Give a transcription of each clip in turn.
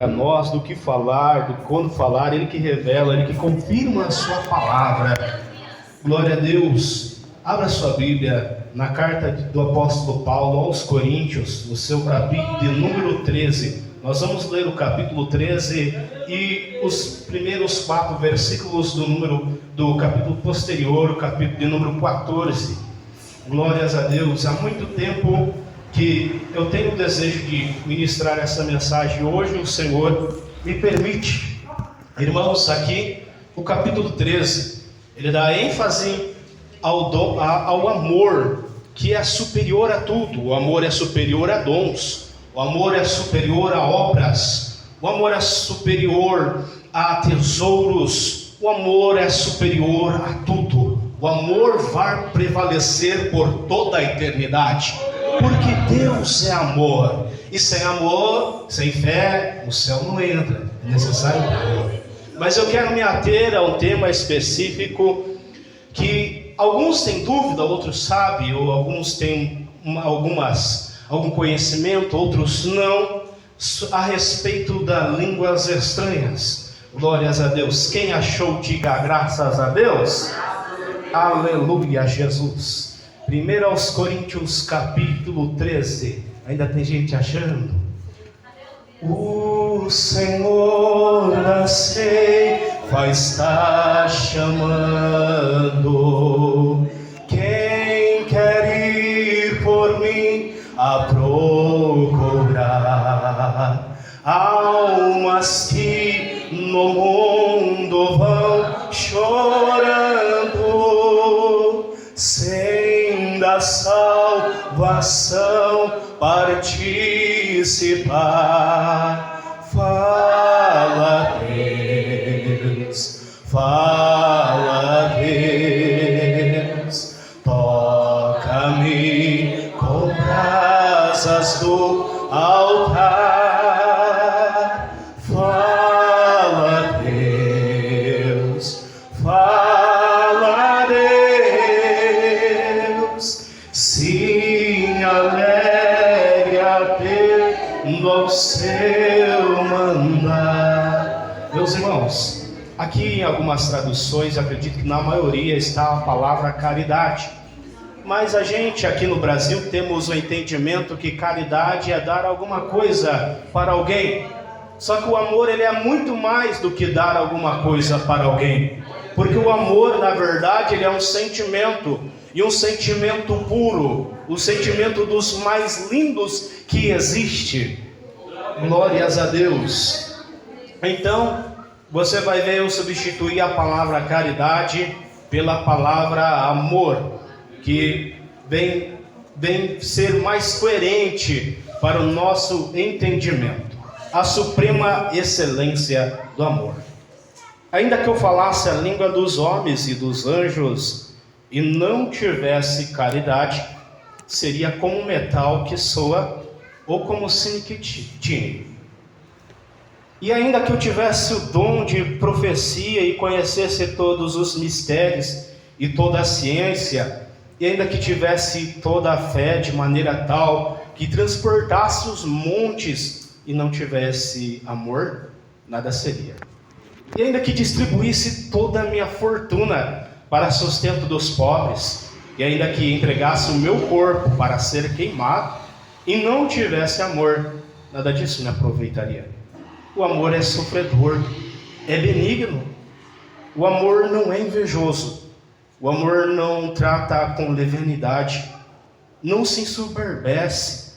a nós do que falar, do quando falar, Ele que revela, Ele que confirma a sua palavra. Glória a Deus. Abra sua Bíblia na carta do apóstolo Paulo aos Coríntios, no seu capítulo de número 13. Nós vamos ler o capítulo 13 e os primeiros 4 versículos do capítulo posterior, o capítulo de número 14. Glórias a Deus. Há muito tempo que eu tenho o desejo de ministrar essa mensagem. Hoje o Senhor me permite. Irmãos, aqui o capítulo 13, ele dá ênfase ao amor, que é superior a tudo. O amor é superior a dons, o amor é superior a obras, o amor é superior a tesouros, o amor é superior a tudo. O amor vai prevalecer por toda a eternidade, porque Deus é amor, e sem amor, sem fé, o céu não entra, é necessário amor. Mas eu quero me ater a um tema específico, que alguns têm dúvida, outros sabem, ou alguns têm algum conhecimento, outros não, a respeito das línguas estranhas. Glórias a Deus. Quem achou, diga graças a Deus. Aleluia, Jesus. 1 aos Coríntios capítulo 13. Ainda tem gente achando? O Senhor da ceifa está chamando. Quem quer ir por mim a procurar? Almas que no mundo vão chorando, sem da salvação participar. Fala, Deus, fala, Deus, toca-me com brasas do altar. Fala, Deus, fala, Deus, sim, alegra tendo ao seu mandar. Meus irmãos, aqui em algumas traduções, acredito que na maioria está a palavra caridade. Mas a gente aqui no Brasil temos o entendimento que caridade é dar alguma coisa para alguém. Só que o amor, ele é muito mais do que dar alguma coisa para alguém. Porque o amor, na verdade, ele é um sentimento, e um sentimento puro, o sentimento dos mais lindos que existe. Glórias a Deus. Então, você vai ver eu substituir a palavra caridade pela palavra amor, que vem ser mais coerente para o nosso entendimento. A suprema excelência do amor. Ainda que eu falasse a língua dos homens e dos anjos e não tivesse caridade, seria como metal que soa ou como sino que tine. E ainda que eu tivesse o dom de profecia e conhecesse todos os mistérios e toda a ciência, e ainda que tivesse toda a fé de maneira tal que transportasse os montes e não tivesse amor, nada seria. E ainda que distribuísse toda a minha fortuna para sustento dos pobres, e ainda que entregasse o meu corpo para ser queimado, e não tivesse amor, nada disso me aproveitaria. O amor é sofredor, é benigno. O amor não é invejoso. O amor não trata com levianidade, não se ensoberbece,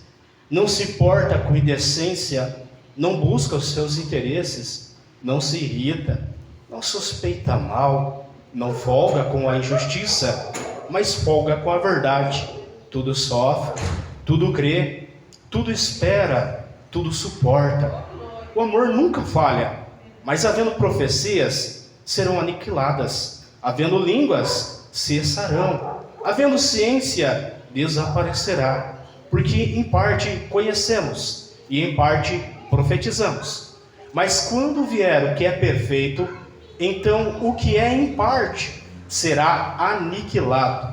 não se porta com indecência, não busca os seus interesses, não se irrita, não suspeita mal, não folga com a injustiça, mas folga com a verdade. Tudo sofre, tudo crê, tudo espera, tudo suporta. O amor nunca falha, mas havendo profecias, serão aniquiladas, havendo línguas, cessarão, havendo ciência, desaparecerá. Porque em parte conhecemos e em parte profetizamos. Mas quando vier o que é perfeito, então o que é em parte será aniquilado.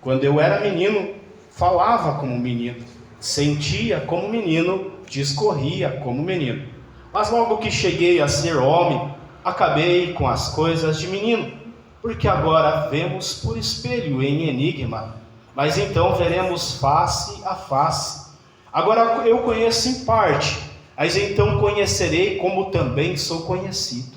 Quando eu era menino, falava como menino, sentia como menino, discorria como menino. Mas logo que cheguei a ser homem, acabei com as coisas de menino, porque agora vemos por espelho em enigma, mas então veremos face a face. Agora eu conheço em parte, mas então conhecerei como também sou conhecido.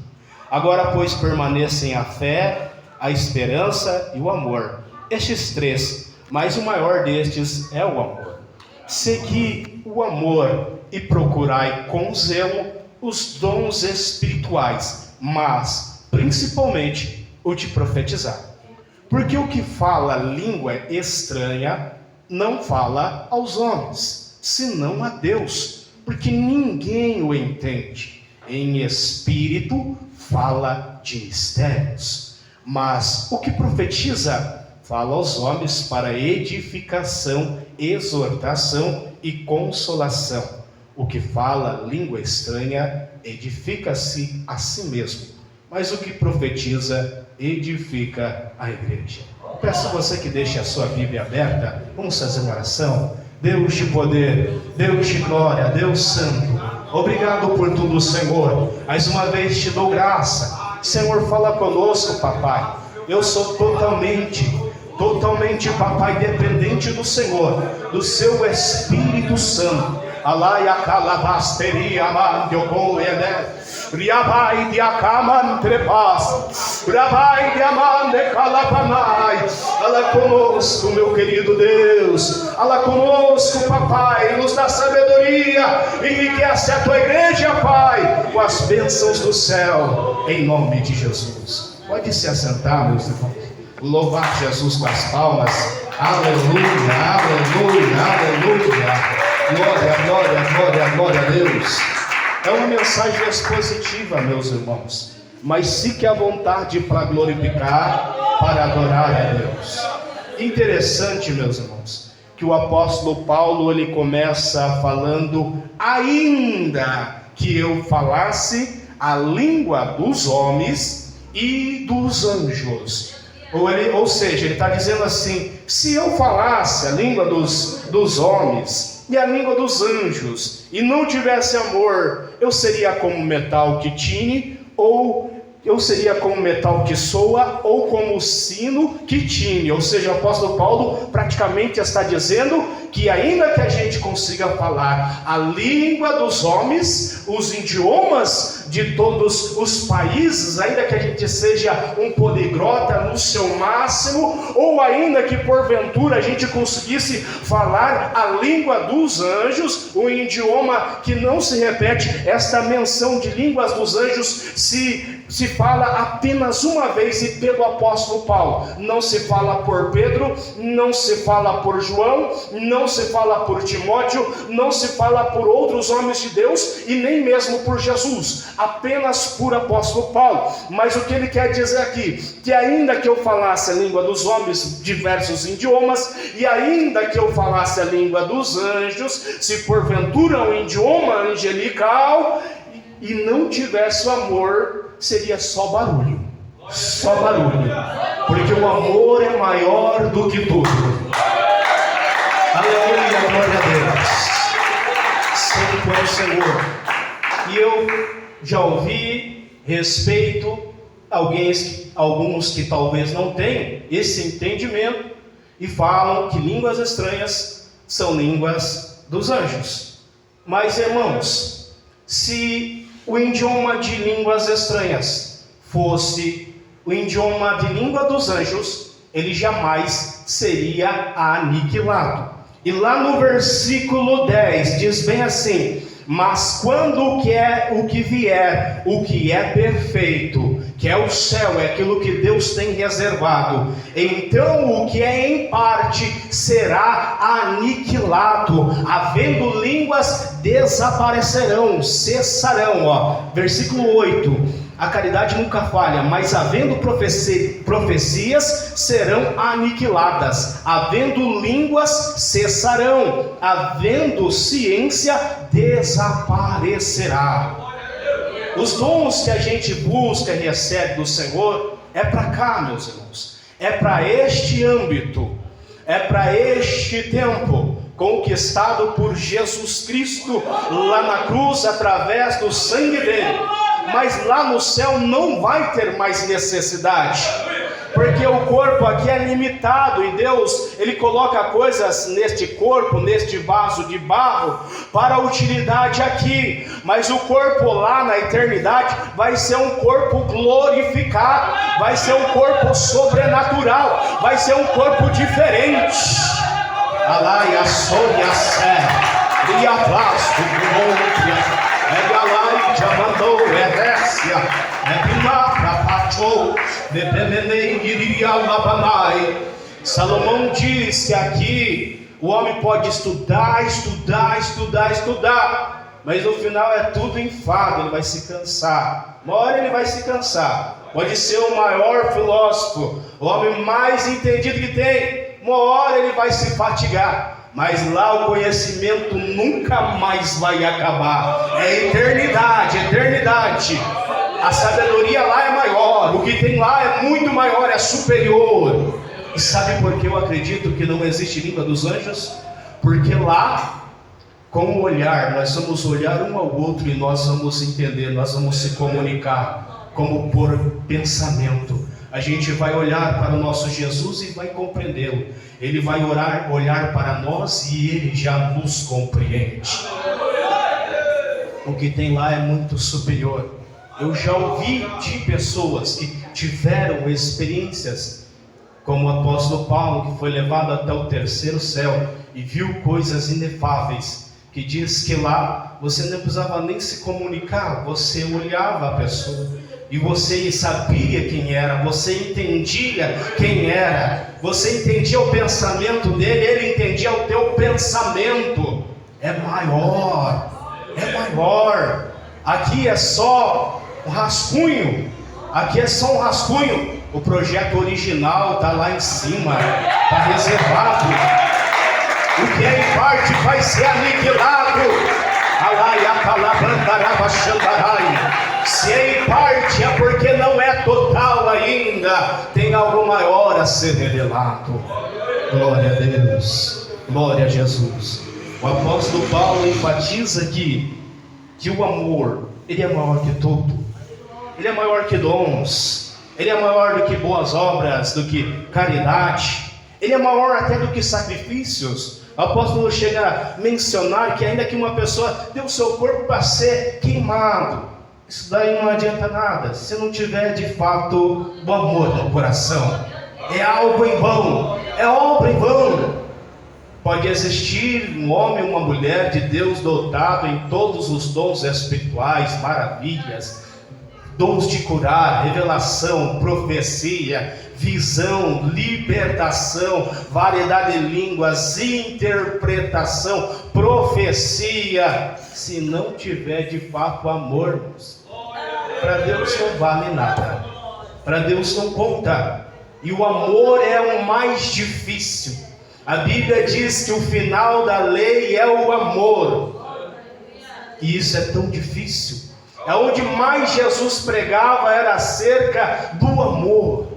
Agora, pois, permanecem a fé, a esperança e o amor. Estes três, mas o maior destes é o amor. Segui o amor e procurai com zelo os dons espirituais, mas principalmente o de profetizar. Porque o que fala língua estranha não fala aos homens, senão a Deus, porque ninguém o entende. Em espírito fala de mistérios, mas o que profetiza fala aos homens para edificação, exortação e consolação. O que fala língua estranha edifica-se a si mesmo, mas o que profetiza edifica a igreja. Peço a você que deixe a sua Bíblia aberta. Vamos fazer uma oração. Deus de poder, Deus de glória, Deus santo, obrigado por tudo, Senhor. Mais uma vez te dou graça. Senhor, fala conosco, papai. Eu sou totalmente, papai, dependente do Senhor, do seu Espírito Santo. Alaia calabasteria mandio coene, riabai de acaman trepas, rabai de amande calapanai. Fala conosco, meu querido Deus. Fala conosco, papai. Nos dá sabedoria. Enriquece a tua igreja, Pai, com as bênçãos do céu, em nome de Jesus. Pode se assentar, meus irmãos. Louvar Jesus com as palmas. Aleluia, aleluia, aleluia. Glória, glória, glória, glória a Deus. É uma mensagem expositiva, meus irmãos, mas fique à vontade para glorificar, para adorar a Deus. Interessante, meus irmãos, que o apóstolo Paulo, ele começa falando: ainda que eu falasse a língua dos homens e dos anjos. Ou seja, ele está dizendo assim: se eu falasse a língua dos homens e a língua dos anjos, e não tivesse amor, eu seria como metal que tine, ou eu seria como metal que soa, ou como sino que tine. Ou seja, o apóstolo Paulo praticamente está dizendo que ainda que a gente consiga falar a língua dos homens, os idiomas de todos os países, ainda que a gente seja um poliglota no seu máximo, ou ainda que porventura a gente conseguisse falar a língua dos anjos, um idioma que não se repete. Esta menção de línguas dos anjos se fala apenas uma vez, e pelo apóstolo Paulo. Não se fala por Pedro, não se fala por João, não se fala por Timóteo, não se fala por outros homens de Deus, e nem mesmo por Jesus, apenas por apóstolo Paulo. Mas o que ele quer dizer aqui? Que ainda que eu falasse a língua dos homens, diversos idiomas, e ainda que eu falasse a língua dos anjos, se porventura um idioma angelical, e não tivesse o amor, seria só barulho. Só barulho. Porque o amor é maior do que tudo. Aleluia, glória a Deus. Santo é o Senhor. E eu já ouvi, respeito alguns que talvez não tenham esse entendimento e falam que línguas estranhas são línguas dos anjos. Mas, irmãos, se o idioma de línguas estranhas fosse o idioma de língua dos anjos, ele jamais seria aniquilado. E lá no versículo 10 diz bem assim: mas quando o que vier, o que é perfeito, que é o céu, é aquilo que Deus tem reservado, então o que é em parte será aniquilado. Havendo línguas, desaparecerão, cessarão. Versículo 8: a caridade nunca falha, mas havendo profecias, serão aniquiladas. Havendo línguas, cessarão. Havendo ciência, desaparecerá. Os dons que a gente busca e recebe do Senhor é para cá, meus irmãos. É para este âmbito. É para este tempo. conquistado por Jesus Cristo lá na cruz através do sangue dele. Mas lá no céu não vai ter mais necessidade, porque o corpo aqui é limitado, e Deus, Ele coloca coisas neste corpo, neste vaso de barro, para utilidade aqui. Mas o corpo lá na eternidade vai ser um corpo glorificado, vai ser um corpo sobrenatural, vai ser um corpo diferente. Alaia, soia, sé, e a plasto, é galai, já mandou, é Récia, é Pinapra, Pachou, Bebemenei, iria labanai. Salomão diz que aqui o homem pode estudar, mas no final é tudo enfado, ele vai se cansar. Uma hora ele vai se cansar. Pode ser o maior filósofo, o homem mais entendido que tem, uma hora ele vai se fatigar. Mas lá o conhecimento nunca mais vai acabar. É eternidade, eternidade. A sabedoria lá é maior, o que tem lá é muito maior, é superior. E sabe por que eu acredito que não existe língua dos anjos? Porque lá, com o olhar, nós vamos olhar um ao outro e nós vamos entender, nós vamos se comunicar como por pensamento. A gente vai olhar para o nosso Jesus e vai compreendê-lo. Ele vai olhar para nós e Ele já nos compreende. O que tem lá é muito superior. Eu já ouvi de pessoas que tiveram experiências, como o apóstolo Paulo, que foi levado até o terceiro céu e viu coisas inefáveis, que diz que lá você não precisava nem se comunicar, você olhava a pessoa e você sabia quem era, você entendia quem era, você entendia o pensamento dele, ele entendia o teu pensamento. É maior. Aqui é só um rascunho, o projeto original está lá em cima, está reservado. O que é em parte vai ser aniquilado. Se é em parte, é porque não é total ainda. Tem algo maior a ser revelado. Glória a Deus, glória a Jesus. O apóstolo Paulo enfatiza aqui que o amor, ele é maior que tudo. Ele é maior que dons. Ele é maior do que boas obras, do que caridade. Ele é maior até do que sacrifícios. O apóstolo chega a mencionar que ainda que uma pessoa dê o seu corpo para ser queimado, isso daí não adianta nada, se não tiver de fato o amor no coração. É algo em vão, é obra em vão. Pode existir um homem, uma mulher de Deus dotado em todos os dons espirituais, maravilhas, dons de curar, revelação, profecia, visão, libertação, variedade de línguas, interpretação, profecia. Se não tiver de fato amor, para Deus não vale nada, para Deus não conta. E o amor é o mais difícil. A Bíblia diz que o final da lei é o amor, e isso é tão difícil. É onde mais Jesus pregava, era acerca do amor.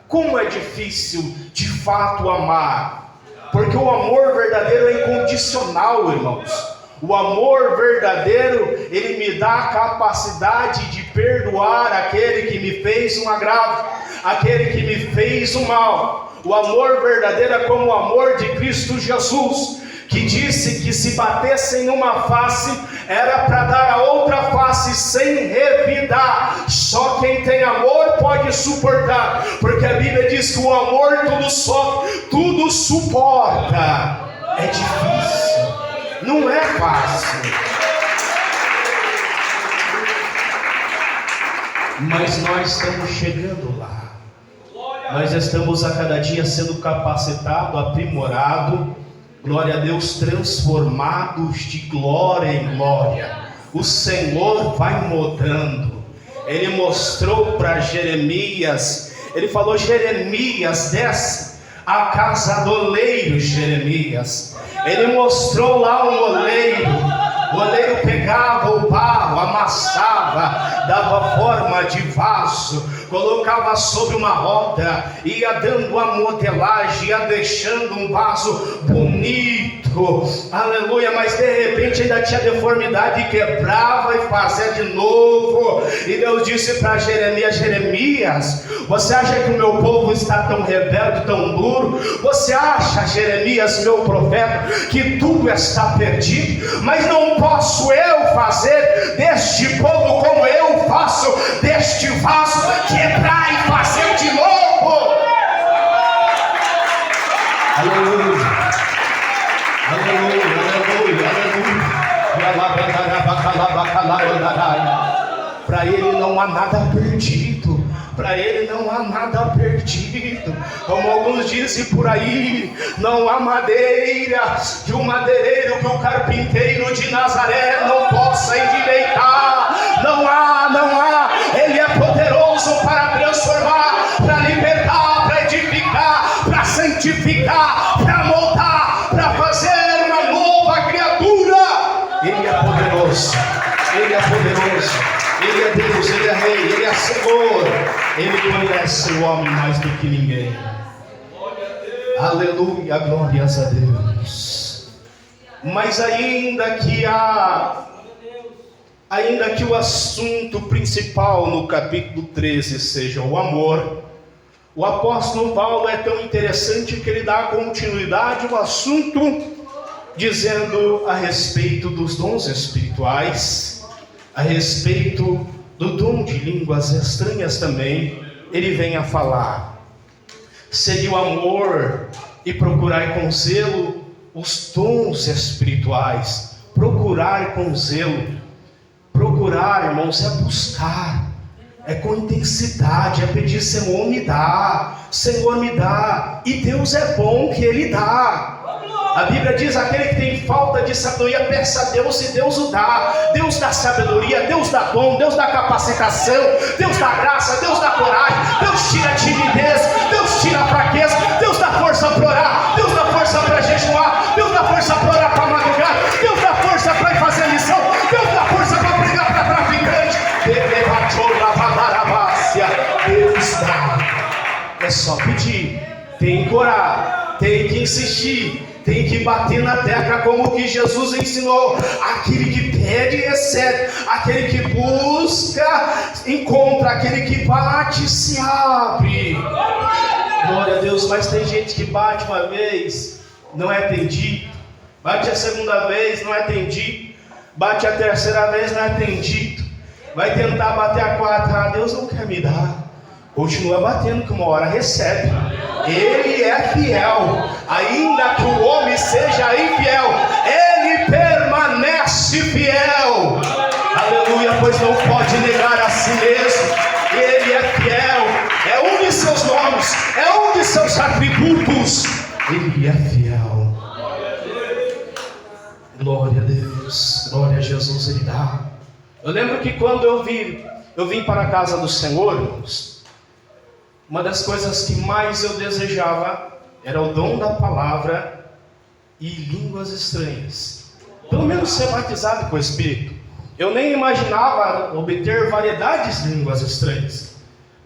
Como é difícil de fato amar, porque o amor verdadeiro é incondicional, irmãos. O amor verdadeiro, ele me dá a capacidade de perdoar aquele que me fez um agravo, aquele que me fez um mal. O amor verdadeiro é como o amor de Cristo Jesus, que disse que se batessem uma face, era para dar a outra face sem revidar. Só quem tem amor pode suportar, porque a Bíblia diz que o amor tudo sofre, tudo suporta. É difícil, não é fácil, mas nós estamos chegando lá. Nós estamos a cada dia sendo capacitado, aprimorado, glória a Deus, transformados de glória em glória. O Senhor vai mudando. Ele mostrou para Jeremias, ele falou: Jeremias, desce à casa do oleiro, Jeremias. Ele mostrou lá um oleiro. O oleiro pegava o barro, amassava, dava forma de vaso, colocava sobre uma roda, ia dando a modelagem, ia deixando um vaso bonito, aleluia, mas de repente ainda tinha deformidade, quebrava e fazia de novo. E Deus disse para Jeremias: Jeremias, você acha que o meu povo está tão rebelde, tão duro? Você acha, Jeremias, meu profeta, que tudo está perdido? Mas não posso eu fazer deste povo como eu faço deste vaso, quebrar e fazer de novo. Aleluia, aleluia, aleluia, aleluia. Para ele não há nada perdido. Para ele não há nada perdido. Como alguns dizem por aí, não há madeira que o madeireiro, que o carpinteiro de Nazaré não possa endireitar. Não há. Ele é poderoso para transformar, para libertar, para edificar, para santificar, para moldar, para fazer uma nova criatura. Ele é poderoso. Ele é poderoso. Ele é Deus, Ele é Rei, Ele é Senhor. Ele conhece o homem mais do que ninguém. Aleluia, glórias a Deus. Mas ainda que o assunto principal no capítulo 13 seja o amor, o apóstolo Paulo é tão interessante que ele dá continuidade ao assunto, dizendo a respeito dos dons espirituais, a respeito do dom de línguas estranhas também. Ele vem a falar: seria o amor e procurar com zelo os dons espirituais. Procurar com zelo. Procurar, irmãos, é buscar, é com intensidade, é pedir: Senhor, me dá, Senhor, me dá. E Deus é bom que Ele dá. A Bíblia diz: aquele que tem falta de sabedoria, peça a Deus e Deus o dá. Deus dá sabedoria, Deus dá dom, Deus dá capacitação, Deus dá graça, Deus dá coragem, Deus tira a timidez, Deus tira a fraqueza, Deus dá força para orar, Deus dá força para jejuar, Deus dá força para orar para madrugar, Deus dá força para ir fazer missão, Deus dá força para pregar para traficante. Deus dá. É só pedir, tem que orar, tem que insistir, tem que bater na tecla, como que Jesus ensinou: aquele que pede recebe, aquele que busca encontra, aquele que bate se abre. Glória a Deus. Mas tem gente que bate uma vez, não é atendido, bate a segunda vez, não é atendido, bate a terceira vez, não é atendido, vai tentar bater a quarta: Deus não quer me dar. Continua batendo, que uma hora recebe. Ele é fiel, ainda que o homem seja infiel, Ele permanece fiel. Aleluia, pois não pode negar a si mesmo. Ele é fiel, é um de seus nomes, é um de seus atributos. Ele é fiel. Glória a Deus, glória a Jesus, Ele dá. Eu lembro que quando eu vim para a casa do Senhor, irmãos, uma das coisas que mais eu desejava era o dom da palavra e línguas estranhas. Pelo menos ser batizado com o Espírito. Eu nem imaginava obter variedades de línguas estranhas,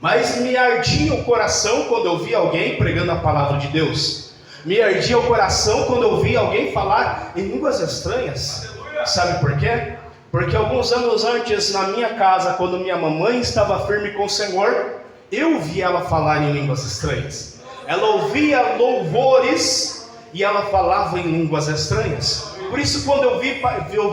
mas me ardia o coração quando eu via alguém pregando a palavra de Deus. Me ardia o coração quando eu via alguém falar em línguas estranhas. Sabe por quê? Porque alguns anos antes, na minha casa, quando minha mamãe estava firme com o Senhor, eu vi ela falar em línguas estranhas. Ela ouvia louvores e ela falava em línguas estranhas. Por isso, quando eu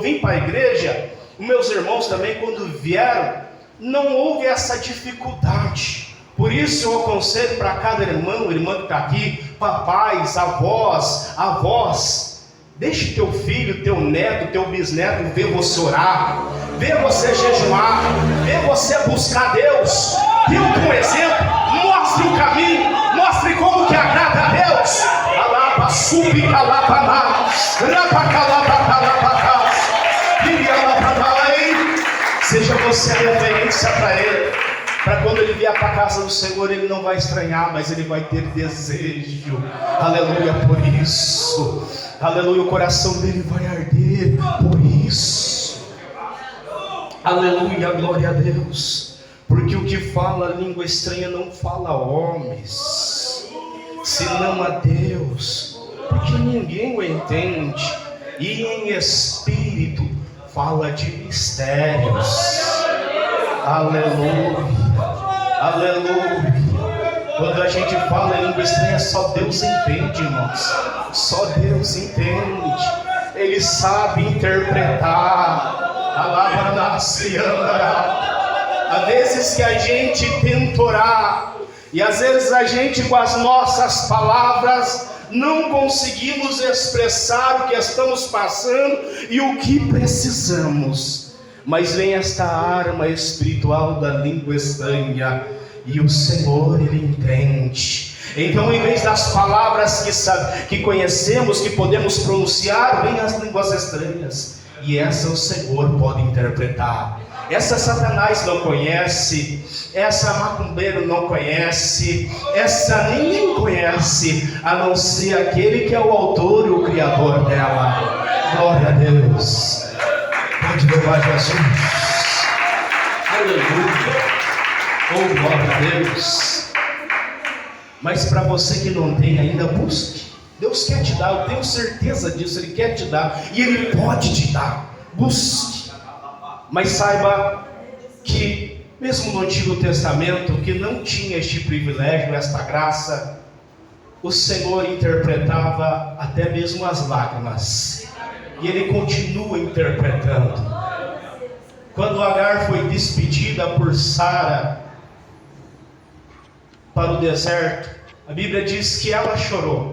vim para a igreja, os meus irmãos também, quando vieram, não houve essa dificuldade. Por isso eu aconselho para cada irmão que está aqui, papais, avós, deixe teu filho, teu neto, teu bisneto ver você orar, ver você jejuar, ver você buscar Deus. Dê um exemplo, mostre o caminho, mostre como que agrada a Deus. Alaba, subi, calabana, rapa, calabana, seja você a referência para Ele, para quando Ele vier para a casa do Senhor, Ele não vai estranhar, mas Ele vai ter desejo. Aleluia, por isso. Aleluia, o coração dele vai arder por isso. Aleluia, glória a Deus. Porque o que fala língua estranha não fala a homens, senão a Deus, porque ninguém o entende. E em espírito fala de mistérios. Aleluia, aleluia. Quando a gente fala em língua estranha, só Deus entende, irmãos. Só Deus entende. Ele sabe interpretar. Há vezes que a gente tenta orar, e às vezes a gente com as nossas palavras não conseguimos expressar o que estamos passando e o que precisamos. Mas vem esta arma espiritual da língua estranha, e o Senhor, Ele entende. Então, em vez das palavras que conhecemos, que podemos pronunciar, vem as línguas estranhas. E essa o Senhor pode interpretar. Essa Satanás não conhece, essa macumbeiro não conhece, essa ninguém conhece, a não ser aquele que é o autor e o criador dela. Glória a Deus. Pode louvar Jesus. Aleluia. Oh, glória a Deus. Mas para você que não tem ainda, busque. Deus quer te dar, eu tenho certeza disso. Ele quer te dar, e Ele pode te dar. Busque. Mas saiba que mesmo no Antigo Testamento, que não tinha este privilégio, esta graça, o Senhor interpretava até mesmo as lágrimas, e Ele continua interpretando. Quando Agar foi despedida por Sara para o deserto, a Bíblia diz que ela chorou.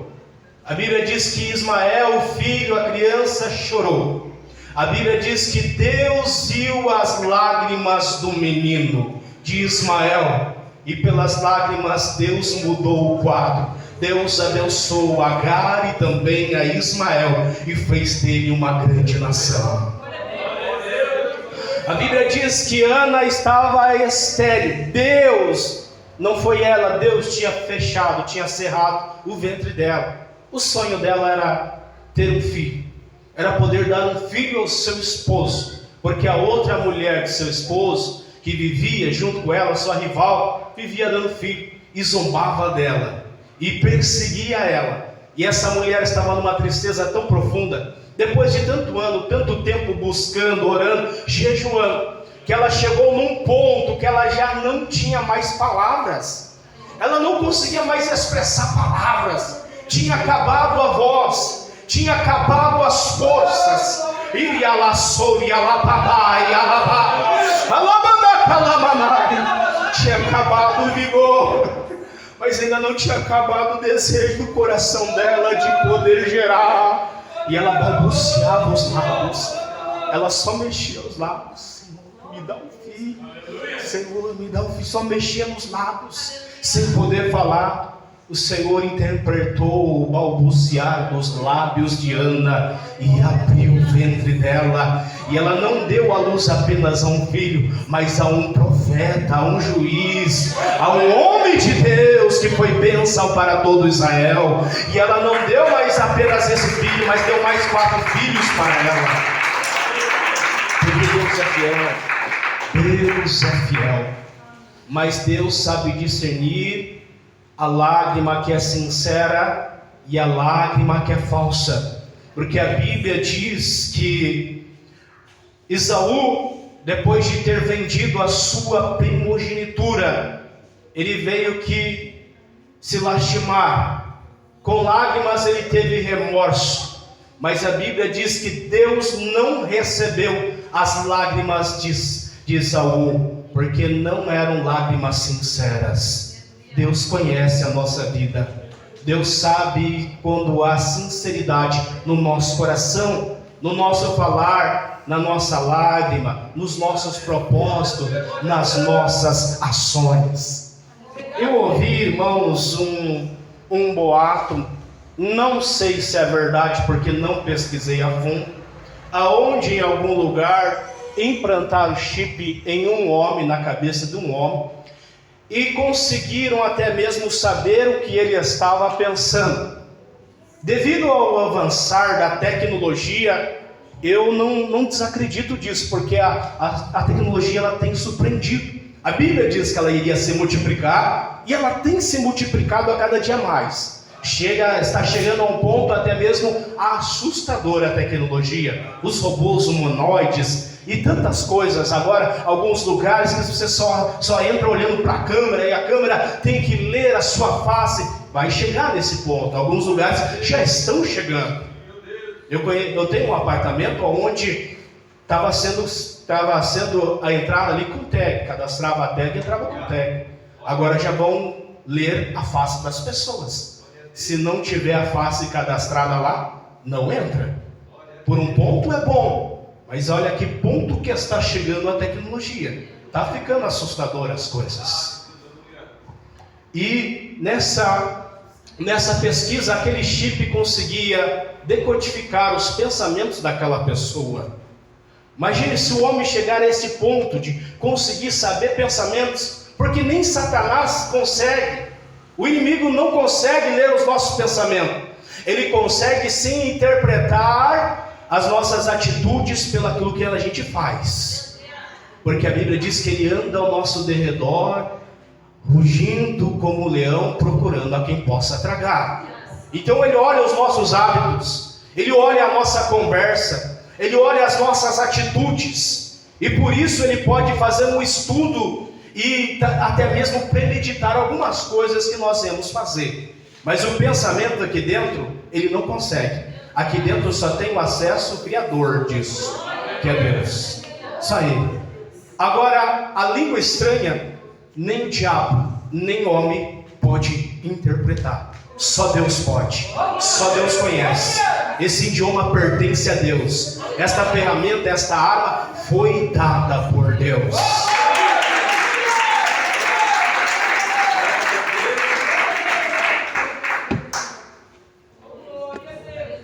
A Bíblia diz que Ismael, o filho, a criança, chorou. A Bíblia diz que Deus viu as lágrimas do menino, de Ismael, e pelas lágrimas Deus mudou o quadro. Deus abençoou Agar e também a Ismael, e fez dele uma grande nação. A Bíblia diz que Ana estava estéril. Deus, não foi ela, Deus tinha fechado, tinha cerrado o ventre dela. O sonho dela era ter um filho, era poder dar um filho ao seu esposo, porque a outra mulher de seu esposo, que vivia junto com ela, sua rival, vivia dando filho, e zombava dela, e perseguia ela. E essa mulher estava numa tristeza tão profunda, depois de tanto ano, tanto tempo buscando, orando, jejuando, que ela chegou num ponto que ela já não tinha mais palavras, ela não conseguia mais expressar palavras. Tinha acabado a voz, tinha acabado as forças. Tinha acabado o vigor, mas ainda não tinha acabado o desejo do coração dela de poder gerar. E ela balbuciava os lábios, ela só mexia os lábios. Senhor, me dá um filho. Senhor, me dá um filho. Só mexia nos lábios, sem poder falar. O Senhor interpretou o balbuciar dos lábios de Ana e abriu o ventre dela. E ela não deu à luz apenas a um filho, mas a um profeta, a um juiz, a um homem de Deus que foi bênção para todo Israel. E ela não deu mais apenas esse filho, mas deu mais 4 filhos para ela. Porque Deus é fiel. Deus é fiel. Mas Deus sabe discernir a lágrima que é sincera e a lágrima que é falsa. Porque a Bíblia diz que Esaú, depois de ter vendido a sua primogenitura, ele veio que se lastimar. Com lágrimas ele teve remorso. Mas a Bíblia diz que Deus não recebeu as lágrimas de Esaú, porque não eram lágrimas sinceras. Deus conhece a nossa vida. Deus sabe quando há sinceridade no nosso coração, no nosso falar, na nossa lágrima, nos nossos propósitos, nas nossas ações. Eu ouvi, irmãos, um boato, não sei se é verdade porque não pesquisei a fundo, aonde em algum lugar implantaram chip em um homem, na cabeça de um homem, e conseguiram até mesmo saber o que ele estava pensando. Devido ao avançar da tecnologia, eu não desacredito disso, porque a tecnologia ela tem surpreendido. A Bíblia diz que ela iria se multiplicar, e ela tem se multiplicado a cada dia mais. Está chegando a um ponto até mesmo assustador a tecnologia, os robôs humanoides e tantas coisas. Agora, alguns lugares que você só entra olhando para a câmera, e a câmera tem que ler a sua face. Vai chegar nesse ponto, alguns lugares já estão chegando. Eu tenho um apartamento onde estava sendo a entrada ali com tag, cadastrava a tag e entrava com tag. Agora já vão ler a face das pessoas. Se não tiver a face cadastrada lá, não entra. Por um ponto é bom, mas olha que ponto que está chegando a tecnologia. Está ficando assustador as coisas. E nessa pesquisa, aquele chip conseguia decodificar os pensamentos daquela pessoa. Imagine se o homem chegar a esse ponto de conseguir saber pensamentos, porque nem Satanás consegue. O inimigo não consegue ler os nossos pensamentos. Ele consegue sim interpretar as nossas atitudes pelo aquilo que a gente faz. Porque a Bíblia diz que ele anda ao nosso derredor, rugindo como um leão, procurando a quem possa tragar. Então ele olha os nossos hábitos, ele olha a nossa conversa, ele olha as nossas atitudes. E por isso ele pode fazer um estudo e até mesmo premeditar algumas coisas que nós iremos fazer. Mas o pensamento aqui dentro, ele não consegue. Aqui dentro só tem o acesso ao Criador disso, que é Deus. Só Ele. Agora, a língua estranha, nem o diabo, nem o homem pode interpretar. Só Deus pode. Só Deus conhece. Esse idioma pertence a Deus. Esta ferramenta, esta arma foi dada por Deus.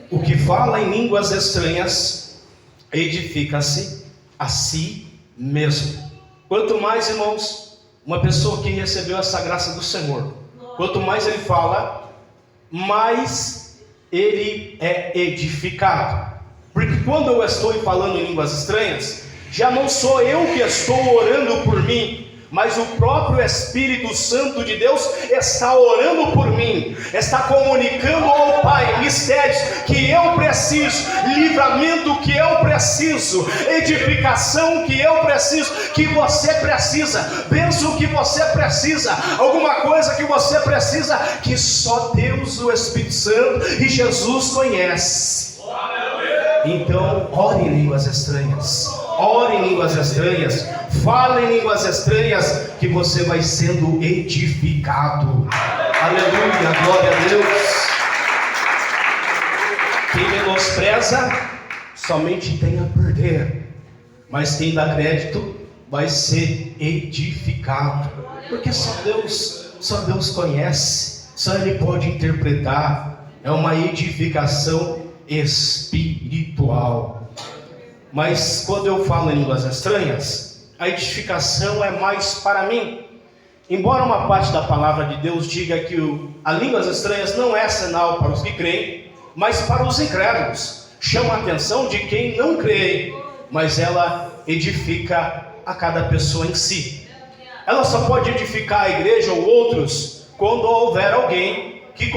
O que fala em línguas estranhas edifica-se a si mesmo. Quanto mais, irmãos, uma pessoa que recebeu essa graça do Senhor, quanto mais ele fala, mais ele é edificado. Porque quando eu estou falando em línguas estranhas, já não sou eu que estou orando por mim, mas o próprio Espírito Santo de Deus está orando por mim, está comunicando ao Pai mistérios que eu preciso, livramento que eu preciso, edificação que eu preciso, que você precisa, bênção que você precisa, alguma coisa que você precisa, que só Deus, o Espírito Santo e Jesus conhece. Então, ore em línguas estranhas. Ore em línguas estranhas, fale em línguas estranhas, que você vai sendo edificado. Aleluia, glória a Deus. Quem menospreza, somente tem a perder, mas quem dá crédito, vai ser edificado. Porque só Deus conhece, só Ele pode interpretar. É uma edificação espiritual. Mas quando eu falo em línguas estranhas, a edificação é mais para mim. Embora uma parte da palavra de Deus diga que a línguas estranhas não é sinal para os que creem, mas para os incrédulos. Chama a atenção de quem não crê, mas ela edifica a cada pessoa em si. Ela só pode edificar a igreja ou outros quando houver alguém que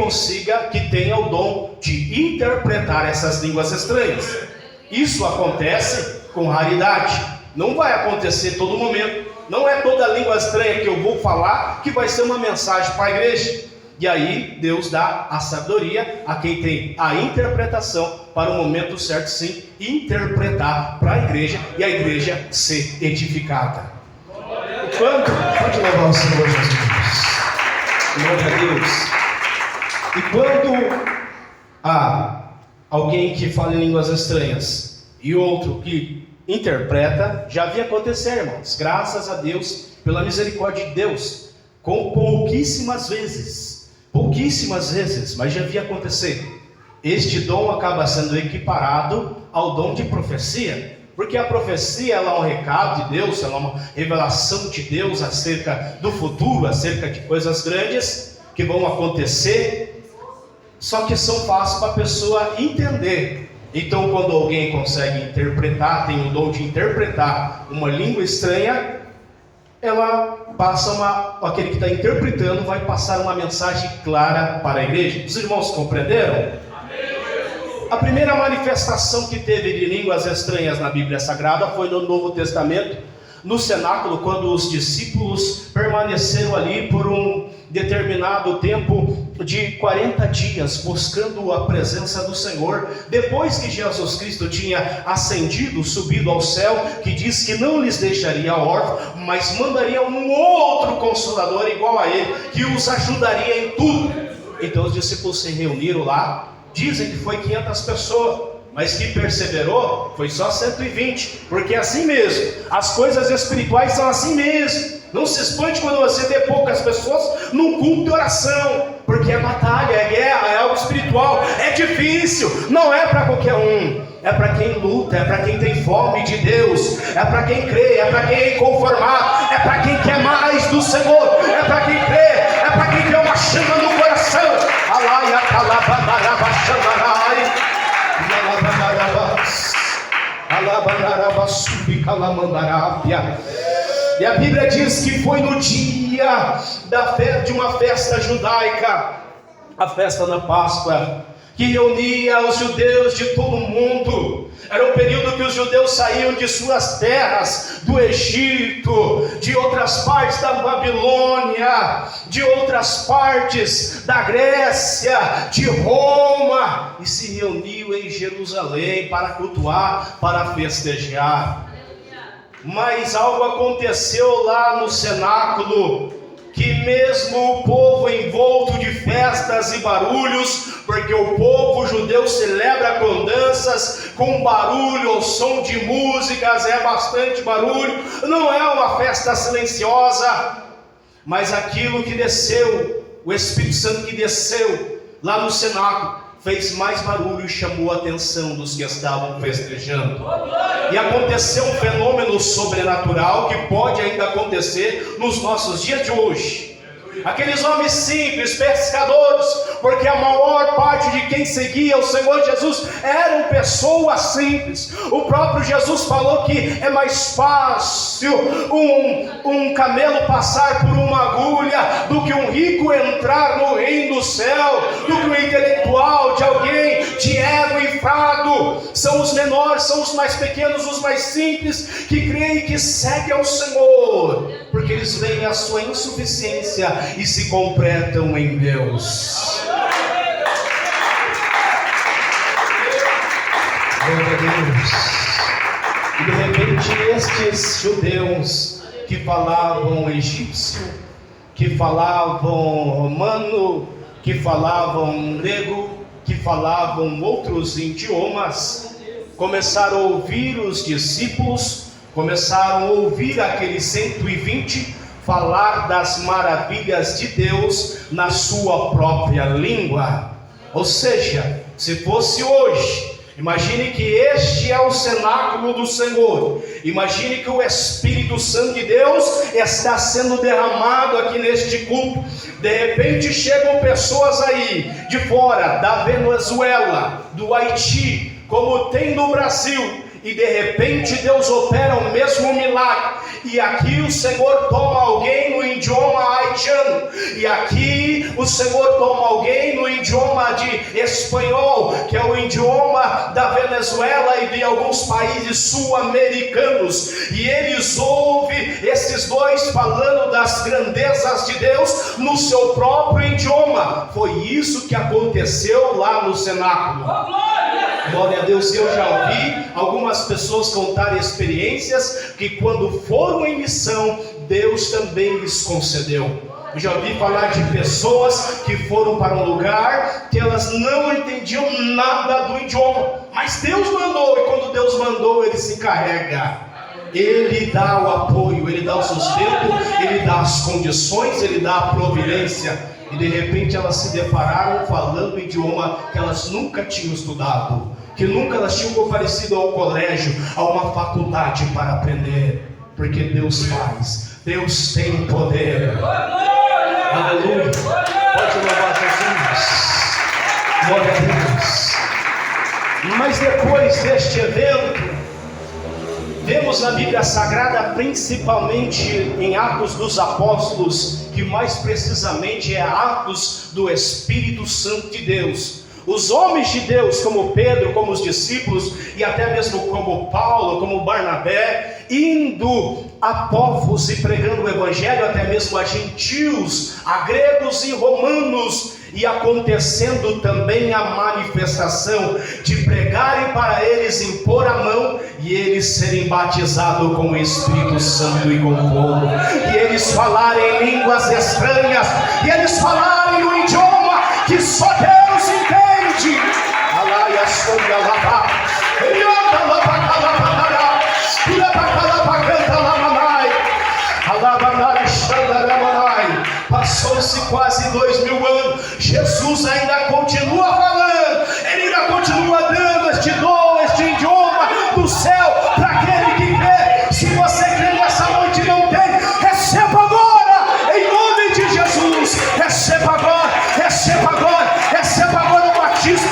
tenha o dom de interpretar essas línguas estranhas. Isso acontece com raridade, não vai acontecer todo momento, não é toda língua estranha que eu vou falar que vai ser uma mensagem para a igreja. E aí Deus dá a sabedoria a quem tem a interpretação para o momento certo, sim, interpretar para a igreja e a igreja ser edificada. Pode louvar o Senhor Jesus. Glória a Deus. E quando há alguém que fala em línguas estranhas e outro que interpreta, já havia acontecer, irmãos, graças a Deus, pela misericórdia de Deus, com pouquíssimas vezes, mas já havia acontecer. Este dom acaba sendo equiparado ao dom de profecia, porque a profecia ela é um recado de Deus, ela é uma revelação de Deus acerca do futuro, acerca de coisas grandes que vão acontecer. Só que são fáceis para a pessoa entender. Então, quando alguém consegue interpretar, tem o dom de interpretar uma língua estranha, ela passa aquele que está interpretando vai passar uma mensagem clara para a igreja. Os irmãos compreenderam? A primeira manifestação que teve de línguas estranhas na Bíblia Sagrada foi no Novo Testamento, no cenáculo, quando os discípulos permaneceram ali por um determinado tempo de 40 dias, buscando a presença do Senhor, depois que Jesus Cristo tinha ascendido, subido ao céu, que diz que não lhes deixaria órfãos, mas mandaria um outro Consolador igual a ele, que os ajudaria em tudo. Então os discípulos se reuniram lá, dizem que foi 500 pessoas, mas que perseverou foi só 120, porque é assim mesmo, as coisas espirituais são assim mesmo. Não se espante quando você vê poucas pessoas num culto de oração, porque é batalha, é guerra, é algo espiritual, é difícil, não é para qualquer um, é para quem luta, é para quem tem fome de Deus, é para quem crê, é para quem é inconformado, é para quem quer mais do Senhor, é para quem crê, é para quem tem uma chama no coração. Alaia, calabandaraba, xandarai, alabandaraba, subi, calamandarápia. E a Bíblia diz que foi no dia de uma festa judaica, a festa da Páscoa, que reunia os judeus de todo o mundo. Era um período que os judeus saíam de suas terras, do Egito, de outras partes da Babilônia, de outras partes da Grécia, de Roma, e se reuniam em Jerusalém para cultuar, para festejar. Mas algo aconteceu lá no cenáculo, que mesmo o povo envolto de festas e barulhos, porque o povo judeu celebra com danças, com barulho, o som de músicas, é bastante barulho, não é uma festa silenciosa, mas aquilo que desceu, o Espírito Santo que desceu lá no cenáculo, fez mais barulho e chamou a atenção dos que estavam festejando. E aconteceu um fenômeno sobrenatural que pode ainda acontecer nos nossos dias de hoje. Aqueles homens simples, pescadores, porque a maior parte de quem seguia o Senhor Jesus eram pessoas simples. O próprio Jesus falou que é mais fácil um camelo passar por uma agulha do que um rico entrar no reino do céu, do que um intelectual, de alguém de ego inflado. São os menores, são os mais pequenos, os mais simples, que creem e que seguem ao Senhor, porque eles veem a sua insuficiência e se completam em Deus. Glória a Deus. E de repente estes judeus que falavam egípcio, que falavam romano, que falavam grego, que falavam outros idiomas, começaram a ouvir os discípulos, começaram a ouvir aqueles 120 falar das maravilhas de Deus na sua própria língua. Ou seja, se fosse hoje, imagine que este é o cenáculo do Senhor, imagine que o Espírito Santo de Deus está sendo derramado aqui neste culto. De repente chegam pessoas aí de fora, da Venezuela, do Haiti, como tem no Brasil, e de repente Deus opera o mesmo milagre, e aqui o Senhor toma alguém no idioma haitiano, e aqui o Senhor toma alguém no idioma de espanhol, que é o idioma da Venezuela e de alguns países sul-americanos, e eles ouvem esses dois falando das grandezas de Deus no seu próprio idioma. Foi isso que aconteceu lá no cenáculo. Glória a Deus. Eu já ouvi algumas pessoas contarem experiências que quando foram em missão, Deus também lhes concedeu. Eu já ouvi falar de pessoas que foram para um lugar que elas não entendiam nada do idioma, mas Deus mandou, e quando Deus mandou, Ele se encarrega. Ele dá o apoio, Ele dá o sustento, Ele dá as condições, Ele dá a providência. E de repente elas se depararam falando o idioma que elas nunca tinham estudado, que nunca elas tinham comparecido ao colégio, a uma faculdade para aprender. Porque Deus faz, Deus tem poder. Aleluia. Pode louvar Jesus. Glória a Deus. Mas depois deste evento, vemos na Bíblia Sagrada, principalmente em Atos dos Apóstolos, que mais precisamente é Atos do Espírito Santo de Deus. Os homens de Deus, como Pedro, como os discípulos, e até mesmo como Paulo, como Barnabé, indo a povos e pregando o Evangelho, até mesmo a gentios, a gregos e romanos, e acontecendo também a manifestação de pregarem para eles, impor a mão, e eles serem batizados com o Espírito Santo e com fogo, e eles falarem línguas estranhas, e eles falarem o idioma que só Deus entende. Alaia sobre a lava, passou-se quase 2000 anos, Jesus ainda continua falando, Ele ainda continua dando este dom, este idioma do céu para aquele que crê. Se você crê nessa noite e não tem, receba agora, em nome de Jesus, receba agora, receba agora, receba agora o batismo,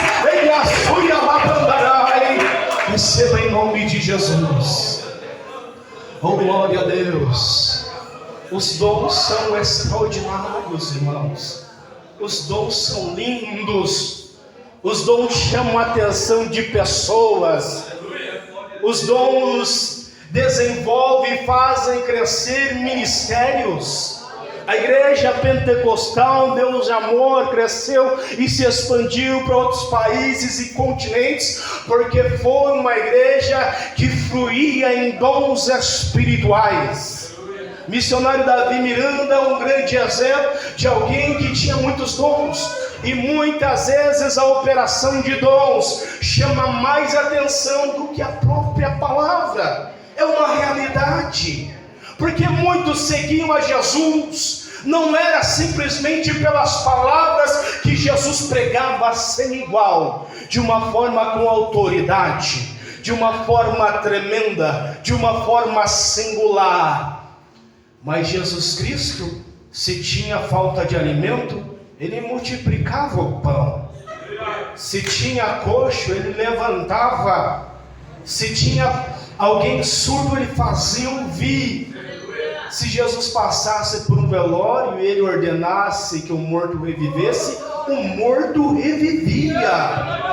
receba em nome de Jesus. Oh, glória a Deus. Os dons são extraordinários, irmãos. Os dons são lindos. Os dons chamam a atenção de pessoas. Os dons desenvolvem e fazem crescer ministérios. A igreja pentecostal, Deus de amor, cresceu e se expandiu para outros países e continentes, porque foi uma igreja que fluía em dons espirituais. Missionário Davi Miranda é um grande exemplo de alguém que tinha muitos dons, e muitas vezes a operação de dons chama mais atenção do que a própria palavra. É uma realidade, porque muitos seguiam a Jesus, não era simplesmente pelas palavras que Jesus pregava sem igual, de uma forma com autoridade, de uma forma tremenda, de uma forma singular. Mas Jesus Cristo, se tinha falta de alimento, Ele multiplicava o pão. Se tinha coxo, Ele levantava. Se tinha alguém surdo, Ele fazia ouvir. Se Jesus passasse por um velório e Ele ordenasse que o morto revivesse, o morto revivia.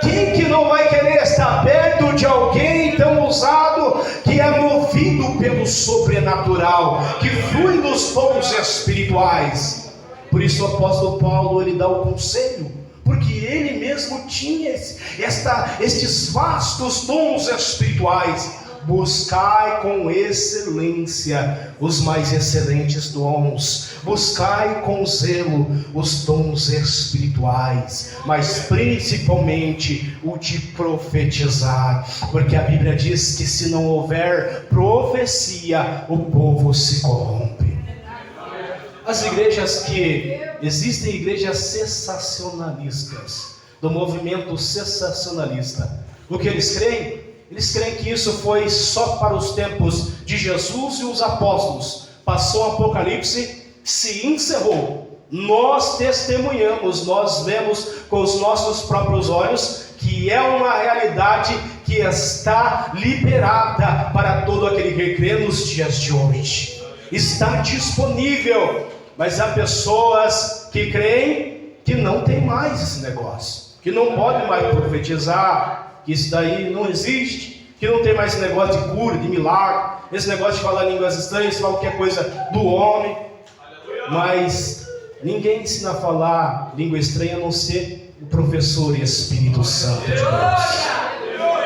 Quem que não vai querer estar perto de alguém tão ousado, que é movido pelo sobrenatural, que flui nos dons espirituais? Por isso o apóstolo Paulo, ele dá o conselho, porque ele mesmo tinha estes vastos dons espirituais. Buscai com excelência os mais excelentes dons, buscai com zelo os dons espirituais, mas principalmente o de profetizar, porque a Bíblia diz que se não houver profecia, o povo se corrompe. As igrejas existem igrejas sensacionalistas, do movimento sensacionalista. O que eles creem? Eles creem que isso foi só para os tempos de Jesus e os apóstolos. Passou o Apocalipse, se encerrou. Nós testemunhamos, nós vemos com os nossos próprios olhos que é uma realidade que está liberada para todo aquele que crê nos dias de hoje. Está disponível, mas há pessoas que creem que não tem mais esse negócio, que não podem mais profetizar, que isso daí não existe, que não tem mais esse negócio de cura, de milagre, esse negócio de falar línguas estranhas, qualquer coisa do homem. Mas ninguém ensina a falar língua estranha a não ser o professor e Espírito Santo de Deus.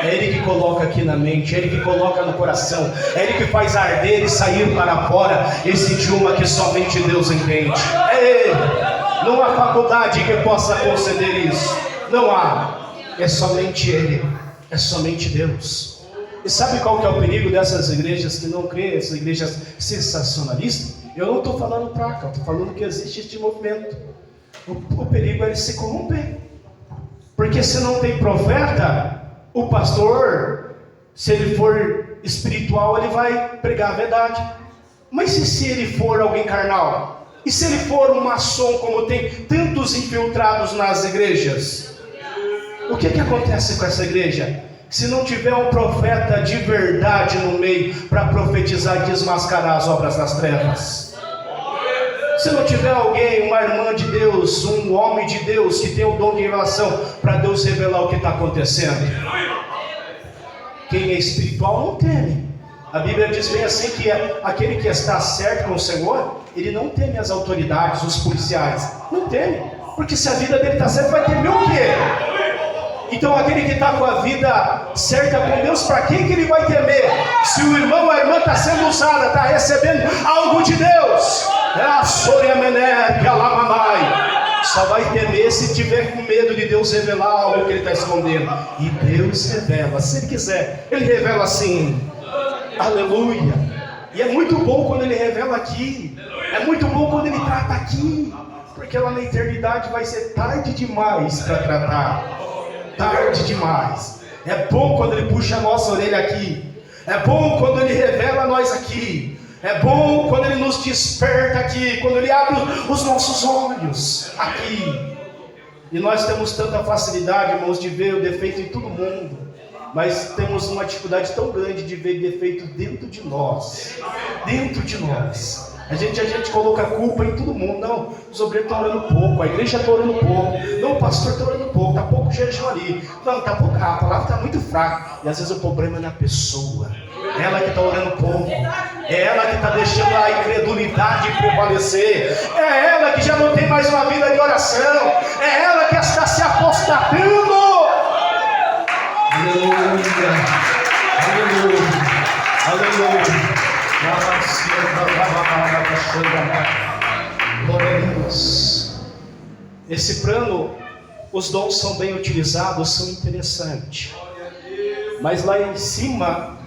É Ele que coloca aqui na mente, é Ele que coloca no coração, é Ele que faz arder e sair para fora esse idioma que somente Deus entende. É Ele. Não há faculdade que possa conceder isso. Não há. É somente Ele, é somente Deus. E sabe qual que é o perigo dessas igrejas que não creem, essas igrejas sensacionalistas? Eu não estou falando praga, eu estou falando que existe este movimento. O perigo é ele se corromper. Porque se não tem profeta, o pastor, se ele for espiritual, ele vai pregar a verdade. Mas e se ele for alguém carnal? E se ele for um maçom, como tem tantos infiltrados nas igrejas? O que acontece com essa igreja? Se não tiver um profeta de verdade no meio para profetizar e desmascarar as obras das trevas, se não tiver alguém, uma irmã de Deus, um homem de Deus que tem o dom de revelação para Deus revelar o que está acontecendo, quem é espiritual não teme. A Bíblia diz bem assim que aquele que está certo com o Senhor, ele não teme as autoridades, os policiais, não teme, porque se a vida dele está certa, vai temer o quê? Então aquele que está com a vida certa com Deus, para quem que ele vai temer? Se o irmão ou a irmã está sendo usada, está recebendo algo de Deus, só vai temer se tiver com medo de Deus revelar algo que ele está escondendo. E Deus revela, se ele quiser, ele revela assim, aleluia. E é muito bom quando ele revela aqui, é muito bom quando ele trata aqui, porque lá na eternidade vai ser tarde demais para tratar. Tarde demais. É bom quando ele puxa a nossa orelha aqui. É bom quando ele revela a nós aqui. É bom quando ele nos desperta aqui, quando ele abre os nossos olhos aqui. E nós temos tanta facilidade, irmãos, de ver o defeito em todo mundo, mas temos uma dificuldade tão grande de ver defeito dentro de nós. Dentro de nós. A gente coloca a culpa em todo mundo. Não, os obreiros estão orando pouco, a igreja está orando pouco. Não, o pastor está orando pouco, está pouco jejum ali. Não, está pouco, a palavra está muito fraca. E às vezes o problema é na pessoa. É ela que está orando pouco. É ela que está deixando a incredulidade prevalecer. É ela que já não tem mais uma vida de oração. É ela que está se apostatando. Aleluia. Aleluia. Aleluia. Glória a Deus. Esse plano, os dons são bem utilizados, são interessantes, mas lá em cima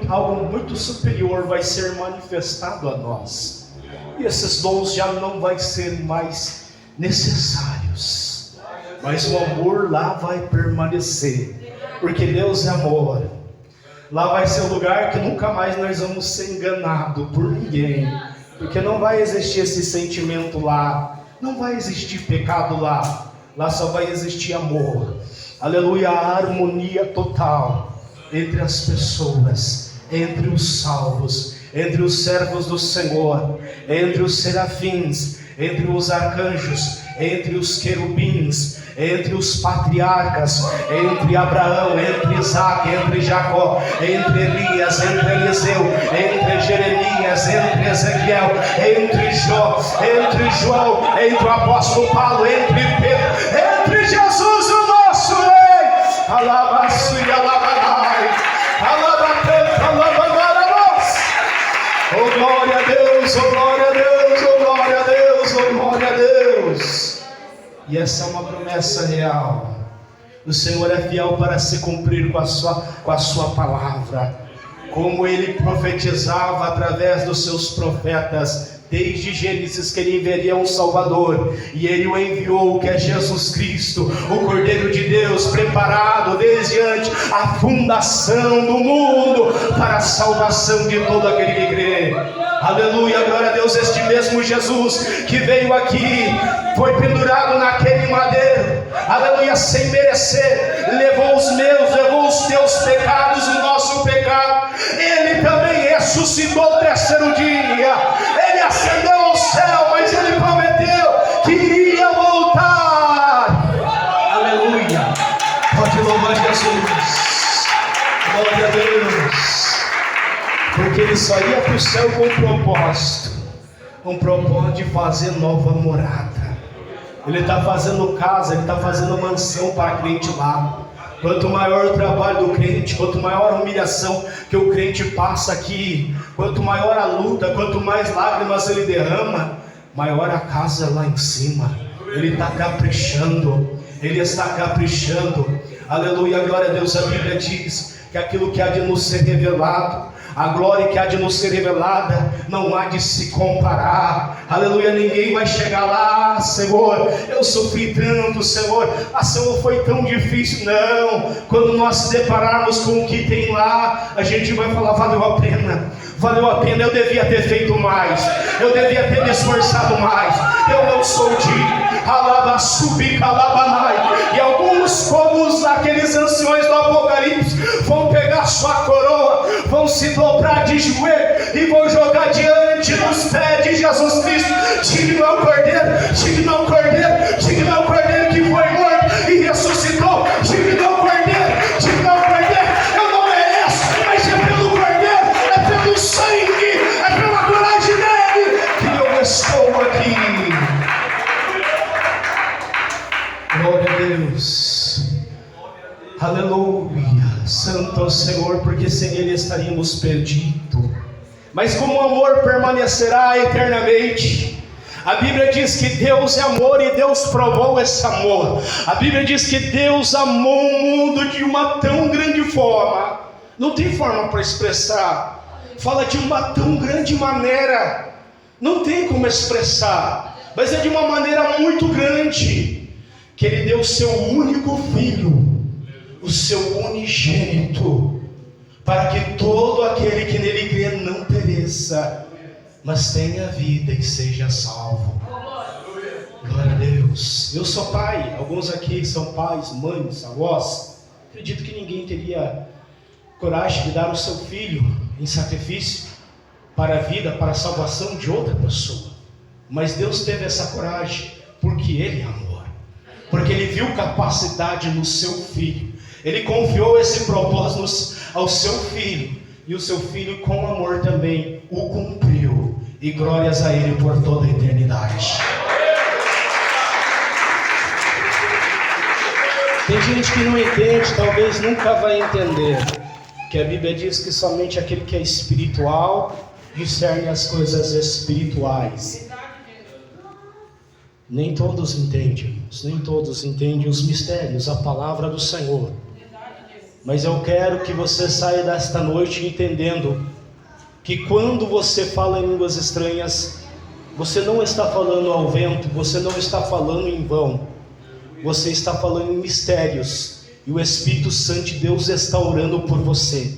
algo muito superior vai ser manifestado a nós, e esses dons já não vai ser mais necessários, mas o amor lá vai permanecer, porque Deus é amor. Lá vai ser um lugar que nunca mais nós vamos ser enganados por ninguém, porque não vai existir esse sentimento lá, não vai existir pecado lá, lá só vai existir amor, aleluia, a harmonia total entre as pessoas, entre os salvos, entre os servos do Senhor, entre os serafins, entre os arcanjos, entre os querubins, entre os patriarcas, entre Abraão, entre Isaac, entre Jacó, entre Elias, entre Eliseu, entre Jeremias, entre Ezequiel, entre Jó, entre João, entre o apóstolo Paulo, entre Pedro, entre Jesus, o nosso Rei. Alabaçu e alabanai, alabatanta, alabanaramos. Oh glória a Deus, oh glória a Deus, oh glória a Deus, oh glória a Deus. E essa é uma promessa real. O Senhor é fiel para se cumprir com a sua palavra, como Ele profetizava através dos seus profetas, desde Gênesis, que Ele enviaria um Salvador, e Ele o enviou, que é Jesus Cristo, o Cordeiro de Deus, preparado desde antes a fundação do mundo, para a salvação de todo aquele que crê. Aleluia, glória a Deus. Este mesmo Jesus que veio aqui, foi pendurado naquele madeiro, aleluia, sem merecer, levou os meus, levou os teus pecados, o nosso pecado. Ele também ressuscitou o terceiro dia, Ele ascendeu ao céu, mas Ele prometeu que iria voltar. Aleluia, pode louvar Jesus, glória a Deus, porque Ele só ia para o céu com um propósito de fazer nova morada. Ele está fazendo casa, Ele está fazendo mansão para crente lá. Quanto maior o trabalho do crente, quanto maior a humilhação que o crente passa aqui, quanto maior a luta, quanto mais lágrimas ele derrama, maior a casa lá em cima. Ele está caprichando, Ele está caprichando. Aleluia, glória a Deus. A Bíblia diz que aquilo que há de nos ser revelado, a glória que há de nos ser revelada, não há de se comparar. Aleluia, ninguém vai chegar lá, Senhor, eu sofri tanto, Senhor, Senhor, foi tão difícil. Não, quando nós se depararmos com o que tem lá, a gente vai falar, valeu a pena, valeu a pena, eu devia ter feito mais, eu devia ter me esforçado mais, eu não sou digno. E alguns, como aqueles anciões do Apocalipse, vão pegar sua coroa, vão se dobrar de joelho e vão jogar diante dos pés de Jesus Cristo. Digno é o Cordeiro, digno é o Cordeiro, digno é o Cordeiro que foi morto e ressuscitou, digno é o Cordeiro, digno é o Cordeiro. Eu não mereço, mas é pelo Cordeiro, é pelo sangue, é pela coragem dele que eu estou aqui. Glória a Deus, aleluia, santo é o Senhor, porque sem Ele estaríamos perdidos, mas como o amor permanecerá eternamente. A Bíblia diz que Deus é amor e Deus provou esse amor. A Bíblia diz que Deus amou o mundo de uma tão grande forma, não tem forma para expressar, fala de uma tão grande maneira, não tem como expressar, mas é de uma maneira muito grande, que Ele deu o seu único Filho, o seu unigênito, para que todo aquele que nele crê não pereça, mas tenha vida e seja salvo. Glória a Deus. Eu sou pai, alguns aqui são pais, mães, avós. Acredito que ninguém teria coragem de dar o seu filho em sacrifício para a vida, para a salvação de outra pessoa, mas Deus teve essa coragem porque Ele amou. Porque Ele viu capacidade no seu filho, Ele confiou esse propósito ao seu filho, e o seu filho com amor também o cumpriu, e glórias a Ele por toda a eternidade. Tem gente que não entende, talvez nunca vai entender, que a Bíblia diz que somente aquele que é espiritual discerne as coisas espirituais. Nem todos entendem, irmãos, nem todos entendem os mistérios, a palavra do Senhor. Mas eu quero que você saia desta noite entendendo que quando você fala em línguas estranhas, você não está falando ao vento, você não está falando em vão, você está falando em mistérios, e o Espírito Santo de Deus está orando por você.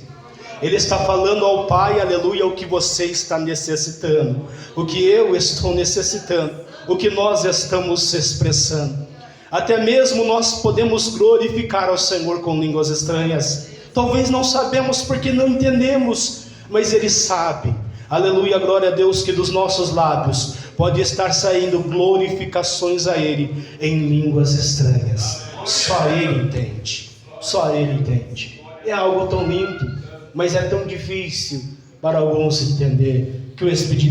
Ele está falando ao Pai, aleluia, o que você está necessitando, o que eu estou necessitando, o que nós estamos expressando. Até mesmo nós podemos glorificar ao Senhor com línguas estranhas. Talvez não sabemos porque não entendemos, mas Ele sabe. Aleluia, glória a Deus, que dos nossos lábios pode estar saindo glorificações a Ele em línguas estranhas. Só Ele entende, só Ele entende. É algo tão lindo, mas é tão difícil para alguns entender que o Espírito